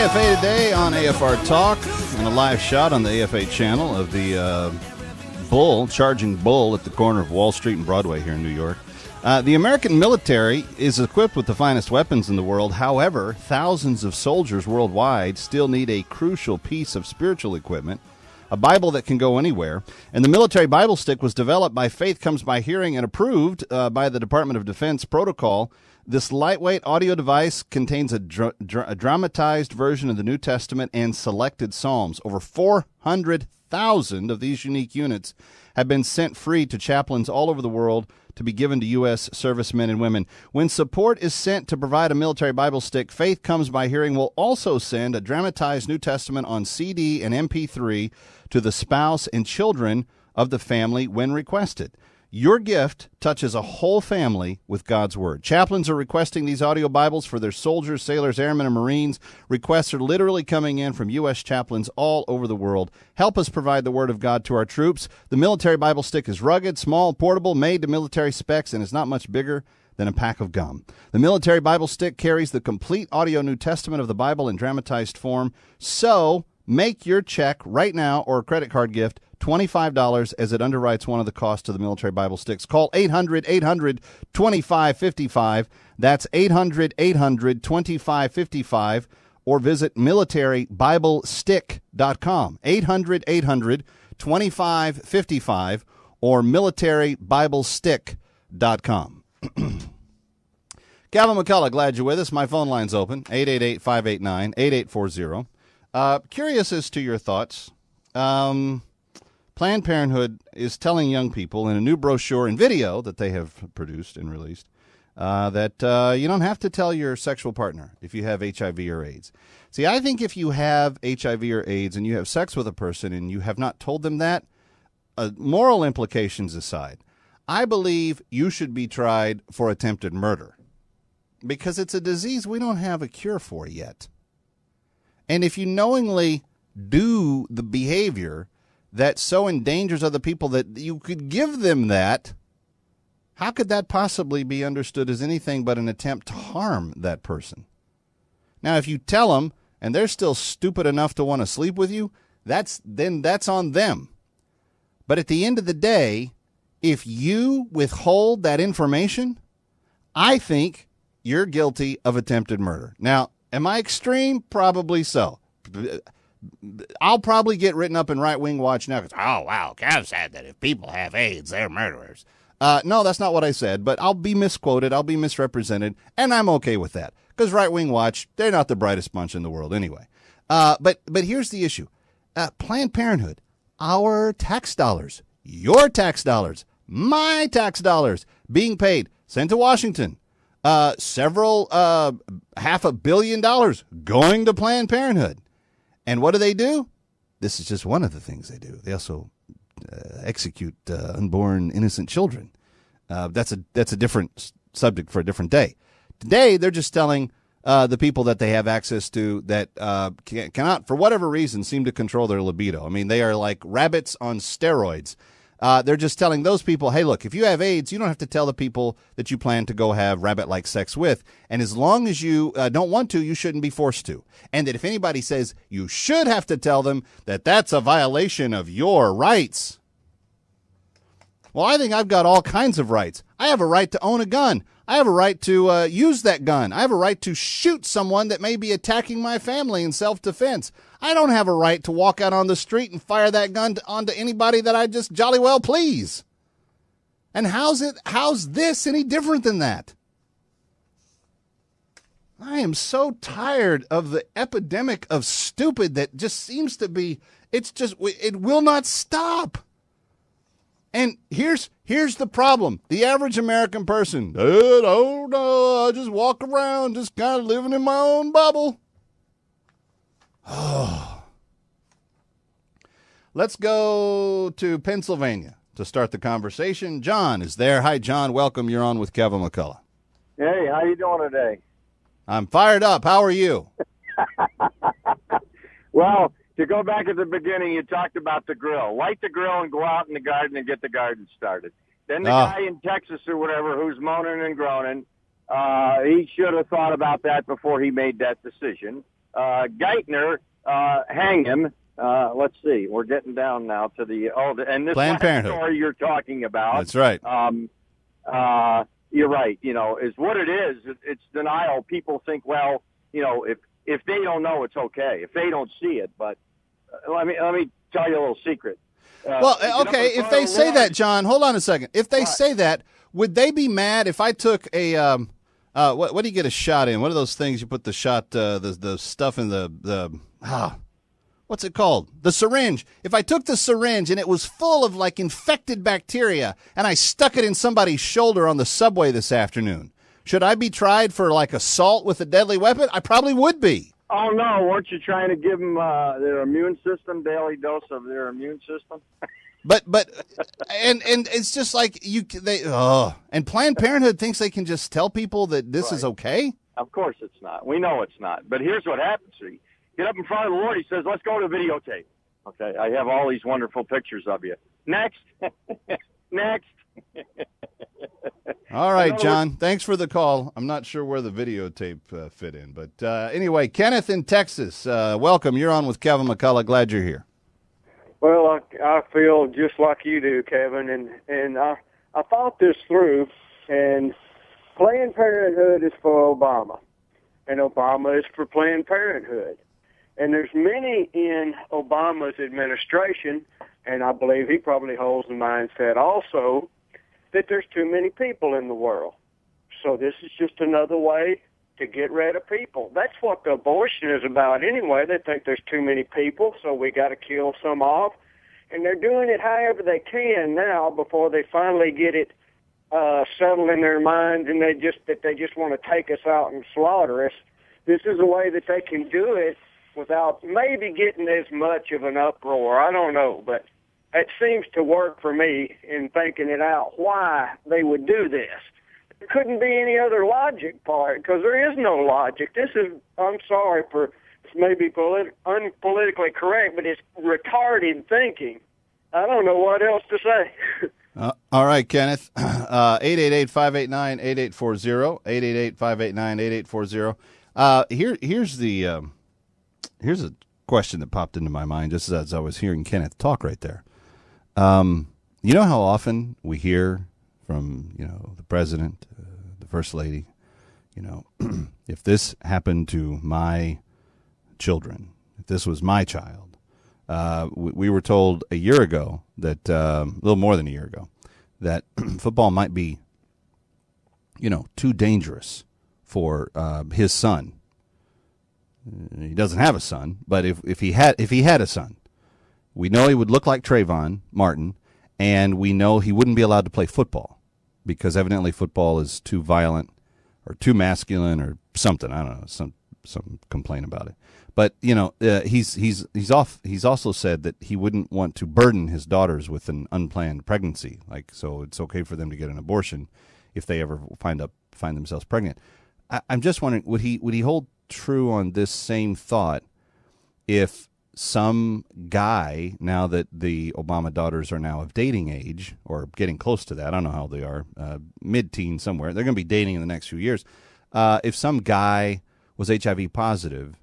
AFA today on AFR Talk and a live shot on the AFA channel of the charging bull at the corner of Wall Street and Broadway here in New York. The American military is equipped with the finest weapons in the world. However, thousands of soldiers worldwide still need a crucial piece of spiritual equipment, a Bible that can go anywhere. And the military Bible stick was developed by Faith Comes by Hearing and approved by the Department of Defense protocol. This lightweight audio device contains a dramatized version of the New Testament and selected Psalms. Over 400,000 of these unique units have been sent free to chaplains all over the world to be given to U.S. servicemen and women. When support is sent to provide a military Bible stick, Faith Comes by Hearing will also send a dramatized New Testament on CD and MP3 to the spouse and children of the family when requested. Your gift touches a whole family with God's Word. Chaplains are requesting these audio Bibles for their soldiers, sailors, airmen, and Marines. Requests are literally coming in from U.S. chaplains all over the world. Help us provide the Word of God to our troops. The military Bible stick is rugged, small, portable, made to military specs, and is not much bigger than a pack of gum. The military Bible stick carries the complete audio New Testament of the Bible in dramatized form. So make your check right now or a credit card gift $25 as it underwrites one of the costs of the military Bible sticks. Call 800-800-2555. That's 800-800-2555. Or visit militarybiblestick.com. 800-800-2555 or militarybiblestick.com. Calvin McCullough, glad you're with us. My phone line's open, 888-589-8840. Curious as to your thoughts. Planned Parenthood is telling young people in a new brochure and video that they have produced and released that you don't have to tell your sexual partner if you have HIV or AIDS. See, I think if you have HIV or AIDS and you have sex with a person and you have not told them that, moral implications aside, I believe you should be tried for attempted murder because it's a disease we don't have a cure for yet. And if you knowingly do the behavior that so endangers other people that you could give them that, how could that possibly be understood as anything but an attempt to harm that person? Now, if you tell them and they're still stupid enough to want to sleep with you, that's on them. But at the end of the day, if you withhold that information, I think you're guilty of attempted murder. Now, am I extreme? Probably so. I'll probably get written up in Right Wing Watch now because, oh, wow, Kev said that if people have AIDS, they're murderers. No, that's not what I said, but I'll be misquoted, I'll be misrepresented, and I'm okay with that because Right Wing Watch, they're not the brightest bunch in the world anyway. But here's the issue. Planned Parenthood, our tax dollars, your tax dollars, my tax dollars being paid, sent to Washington, several $500 million going to Planned Parenthood. And what do? This is just one of the things they do. They also execute unborn innocent children. That's a different subject for a different day. Today, they're just telling the people that they have access to that cannot, for whatever reason, seem to control their libido. I mean, they are like rabbits on steroids. They're just telling those people, hey, look, if you have AIDS, you don't have to tell the people that you plan to go have rabbit-like sex with. And as long as you don't want to, you shouldn't be forced to. And that if anybody says you should have to tell them that that's a violation of your rights. Well, I think I've got all kinds of rights. I have a right to own a gun. I have a right to use that gun. I have a right to shoot someone that may be attacking my family in self-defense. I don't have a right to walk out on the street and fire that gun onto anybody that I just jolly well please. And how's this any different than that? I am so tired of the epidemic of stupid that just seems to be, it will not stop. And here's the problem. The average American person, I just walk around just kind of living in my own bubble. Oh. Let's go to Pennsylvania to start the conversation. John is there. Hi, John. Welcome. You're on with Kevin McCullough. Hey, how you doing today? I'm fired up. How are you? Well, to go back at the beginning, you talked about the grill. Light the grill and go out in the garden and get the garden started. Then the guy in Texas or whatever who's moaning and groaning, he should have thought about that before he made that decision. Geithner hang him. Let's see. We're getting down now to and this Planned Parenthood story you're talking about. That's right. You're right. Is what it is. It's denial. People think, well, if they don't know, it's okay. If they don't see it, but let me tell you a little secret. Well, okay, if they say that, John, hold on a second. If they say that, would they be mad if I took a what do you get a shot in? What are those things you put the shot the stuff in what's it called? The syringe. If I took the syringe and it was full of like infected bacteria and I stuck it in somebody's shoulder on the subway this afternoon, should I be tried for like assault with a deadly weapon? I probably would be. Oh, no, weren't you trying to give them their immune system, daily dose of their immune system? But and it's just like and Planned Parenthood thinks they can just tell people that this is okay? Of course it's not. We know it's not. But here's what happens. You get up in front of the Lord, he says, let's go to videotape. Okay, I have all these wonderful pictures of you. Next. Next. All right, John. Thanks for the call. I'm not sure where the videotape fit in. But anyway, Kenneth in Texas, welcome. You're on with Kevin McCullough. Glad you're here. Well, I feel just like you do, Kevin, and I thought this through, and Planned Parenthood is for Obama, and Obama is for Planned Parenthood. And there's many in Obama's administration, and I believe he probably holds the mindset also, that there's too many people in the world. So this is just another way to get rid of people. That's what the abortion is about anyway. They think there's too many people, so we got to kill some off. And they're doing it however they can now before they finally get it settled in their minds and they just want to take us out and slaughter us. This is a way that they can do it without maybe getting as much of an uproar. I don't know, but it seems to work for me in thinking it out why they would do this. There couldn't be any other logic part because there is no logic. This is, I'm sorry for this may be unpolitically correct, but it's retarded thinking. I don't know what else to say. All right, Kenneth. 888-589-8840, 888-589-8840. Here's a question that popped into my mind just as I was hearing Kenneth talk right there. You know how often we hear from, the president, the first lady, if this happened to my children, if this was my child, we were told a year ago that, a little more than a year ago, that football might be, too dangerous for his son. He doesn't have a son, but if he had a son, we know he would look like Trayvon Martin, and we know he wouldn't be allowed to play football because evidently football is too violent or too masculine or something. I don't know, some complaint about it. But he's also said that he wouldn't want to burden his daughters with an unplanned pregnancy. So it's okay for them to get an abortion if they ever find themselves pregnant. I'm just wondering, would he hold true on this same thought if some guy, now that the Obama daughters are now of dating age or getting close to that, I don't know how they are, mid-teen somewhere, they're going to be dating in the next few years, if some guy was HIV positive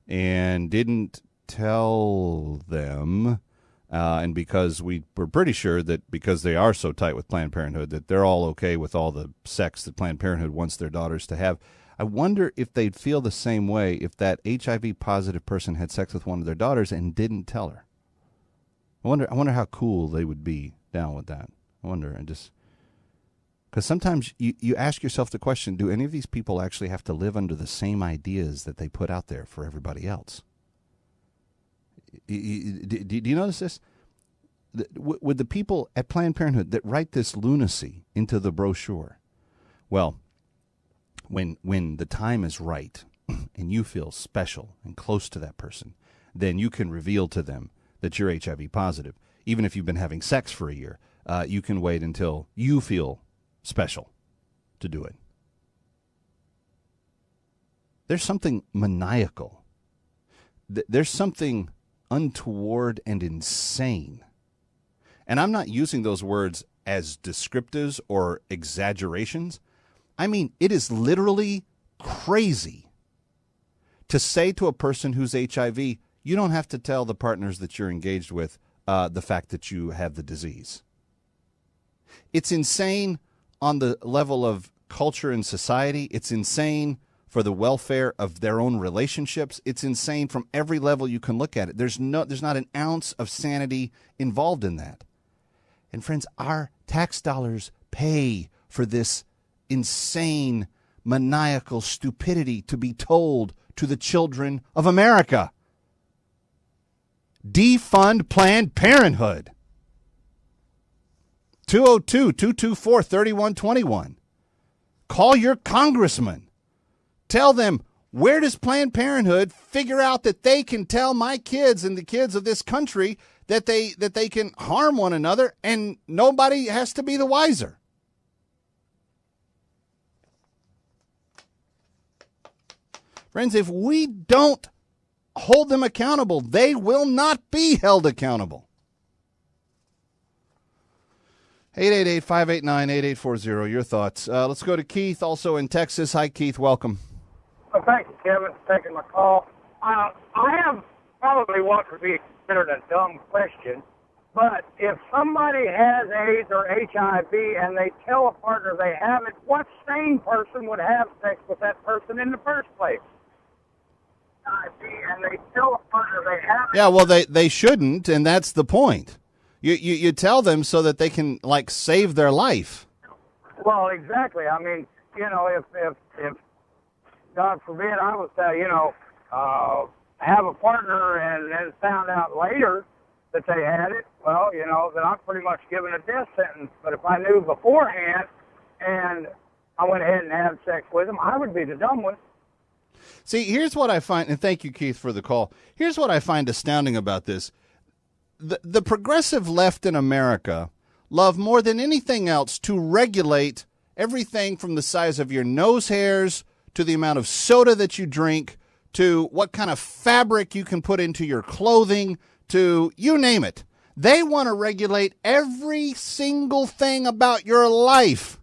and didn't tell them, and because we were pretty sure that because they are so tight with Planned Parenthood that they're all okay with all the sex that Planned Parenthood wants their daughters to have, I wonder if they'd feel the same way if that HIV-positive person had sex with one of their daughters and didn't tell her. I wonder how cool they would be down with that. I wonder, and just because sometimes you ask yourself the question: do any of these people actually have to live under the same ideas that they put out there for everybody else? Do you notice this? Would the people at Planned Parenthood that write this lunacy into the brochure, well, when the time is right and you feel special and close to that person, then you can reveal to them that you're HIV positive. Even if you've been having sex for a year, you can wait until you feel special to do it. There's something maniacal. There's something untoward and insane. And I'm not using those words as descriptives or exaggerations. I mean, it is literally crazy to say to a person who's HIV, you don't have to tell the partners that you're engaged with the fact that you have the disease. It's insane on the level of culture and society. It's insane for the welfare of their own relationships. It's insane from every level you can look at it. There's not an ounce of sanity involved in that. And friends, our tax dollars pay for this insane, maniacal stupidity to be told to the children of America. Defund Planned Parenthood. 202-224-3121. Call your congressman. Tell them, where does Planned Parenthood figure out that they can tell my kids and the kids of this country that they can harm one another and nobody has to be the wiser? Friends, if we don't hold them accountable, they will not be held accountable. 888-589-8840, your thoughts. Let's go to Keith, also in Texas. Hi, Keith. Welcome. Well, thank you, Kevin, for taking my call. I have probably what could be considered a dumb question, but if somebody has AIDS or HIV and they tell a partner they have it, what sane person would have sex with that person in the first place? And they tell a partner they have it. Yeah, well, they shouldn't, and that's the point. You tell them so that they can, like, save their life. Well, exactly. I mean, you know, if God forbid I was to, have a partner and then found out later that they had it, well, then I'm pretty much given a death sentence. But if I knew beforehand and I went ahead and had sex with them, I would be the dumb one. See, here's what I find, and thank you, Keith, for the call. Here's what I find astounding about this. The progressive left in America love more than anything else to regulate everything from the size of your nose hairs to the amount of soda that you drink to what kind of fabric you can put into your clothing to you name it. They want to regulate every single thing about your life.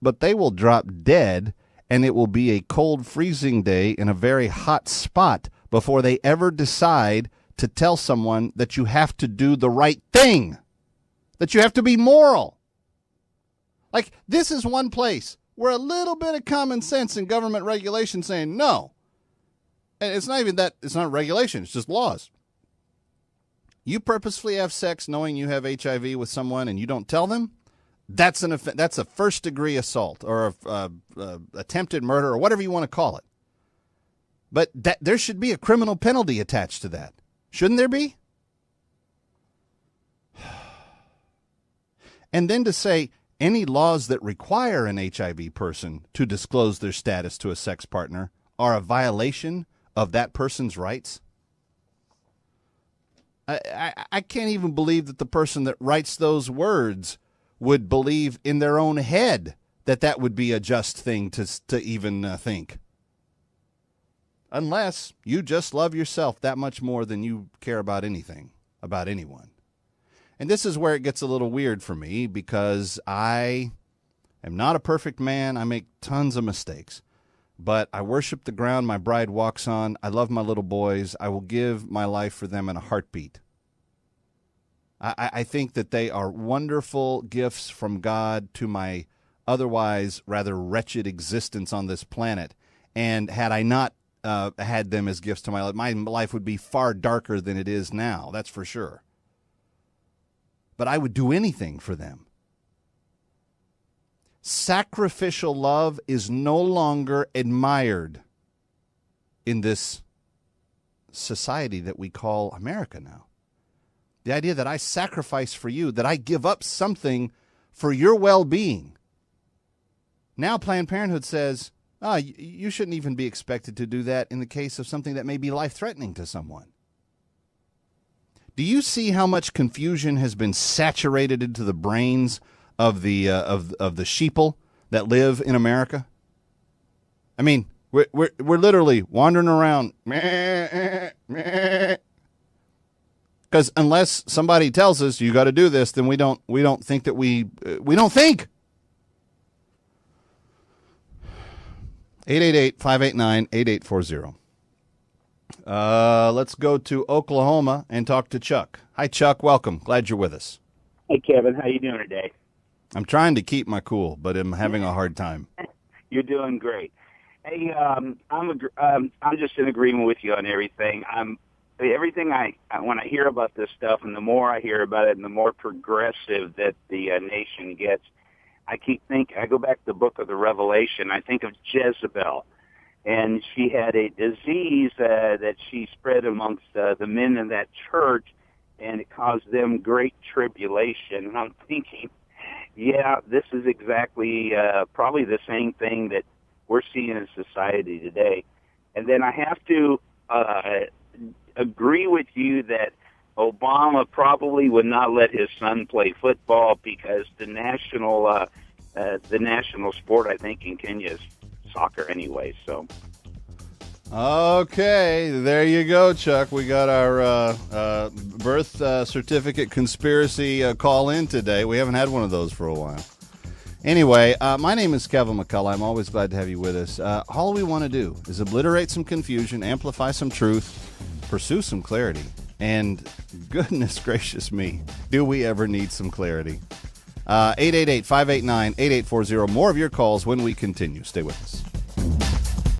But they will drop dead, and it will be a cold, freezing day in a very hot spot before they ever decide to tell someone that you have to do the right thing, that you have to be moral. Like, this is one place where a little bit of common sense and government regulation saying no. And it's not even that, it's not regulation, it's just laws. You purposefully have sex knowing you have HIV with someone and you don't tell them, that's a first-degree assault or a attempted murder or whatever you want to call it. But there should be a criminal penalty attached to that. Shouldn't there be? And then to say any laws that require an HIV person to disclose their status to a sex partner are a violation of that person's rights. I can't even believe that the person that writes those words would believe in their own head that that would be a just thing to even think. Unless you just love yourself that much more than you care about anything, about anyone. And this is where it gets a little weird for me because I am not a perfect man. I make tons of mistakes. But I worship the ground my bride walks on. I love my little boys. I will give my life for them in a heartbeat. I think that they are wonderful gifts from God to my otherwise rather wretched existence on this planet. And had I not had them as gifts to my life would be far darker than it is now. That's for sure. But I would do anything for them. Sacrificial love is no longer admired in this society that we call America now. The idea that I sacrifice for you, that I give up something for your well-being. Now Planned Parenthood says, you shouldn't even be expected to do that in the case of something that may be life-threatening to someone. Do you see how much confusion has been saturated into the brains of the sheeple that live in America? I mean, we're literally wandering around, because unless somebody tells us you got to do this, then we don't think that we don't think. 888-589-8840. Let's go to Oklahoma and talk to Chuck. Hi, Chuck. Welcome. Glad you're with us. Hey, Kevin. How you doing today? I'm trying to keep my cool, but I'm having a hard time. You're doing great. Hey, I'm just in agreement with you on everything. Everything when I hear about this stuff, and the more I hear about it, and the more progressive that the nation gets, I go back to the book of the Revelation. I think of Jezebel, and she had a disease that she spread amongst the men in that church, and it caused them great tribulation. And I'm thinking, yeah, this is exactly probably the same thing that we're seeing in society today. And then I have to agree with you that Obama probably would not let his son play football because the national sport, I think, in Kenya is soccer anyway. So. Okay, there you go, Chuck. We got our birth certificate conspiracy call in today. We haven't had one of those for a while. Anyway, my name is Kevin McCullough. I'm always glad to have you with us. All we want to do is obliterate some confusion, amplify some truth, pursue some clarity, and goodness gracious me, do we ever need some clarity? 888-589-8840. More of your calls when we continue. Stay with us.